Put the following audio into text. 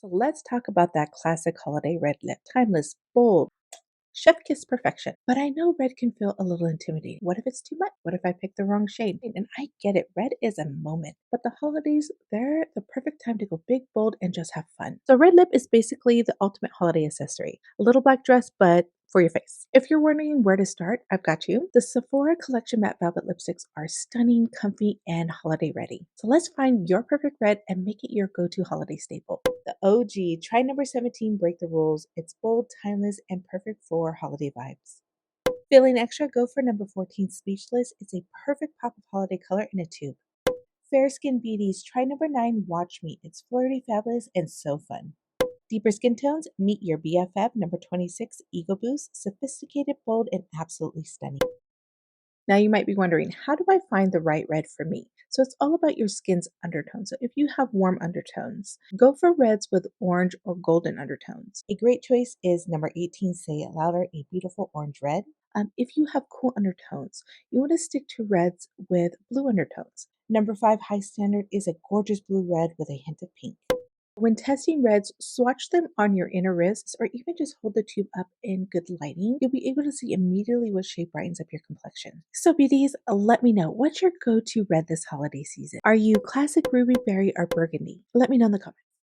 So let's talk about that classic holiday red lip. Timeless, bold, chef kiss perfection. But I know red can feel a little intimidating. What if it's too much? What if I pick the wrong shade? And I get it, red is a moment. But the holidays, they're the perfect time to go big, bold, and just have fun. So red lip is basically the ultimate holiday accessory. A little black dress, but for your face. If you're wondering where to start, I've got you. The Sephora Collection Matte Velvet Lipsticks are stunning, comfy, and holiday ready. So let's find your perfect red and make it your go-to holiday staple. The OG, try number 17, break the rules. It's bold, timeless, and perfect for holiday vibes. Feeling extra, go for number 14, Speechless. It's a perfect pop of holiday color in a tube. Fair Skin Beauties, try number 9, Watch Me. It's flirty, fabulous, and so fun. Deeper skin tones, meet your BFF, number 26, Ego Boost, sophisticated, bold, and absolutely stunning. Now you might be wondering, how do I find the right red for me? So it's all about your skin's undertones. So if you have warm undertones, go for reds with orange or golden undertones. A great choice is number 18, Say It Louder, a beautiful orange red. If you have cool undertones, you want to stick to reds with blue undertones. Number 5, High Standard, is a gorgeous blue red with a hint of pink. When testing reds, swatch them on your inner wrists or even just hold the tube up in good lighting. You'll be able to see immediately what shade brightens up your complexion. So beauties, let me know, what's your go-to red this holiday season? Are you classic ruby, berry, or burgundy? Let me know in the comments.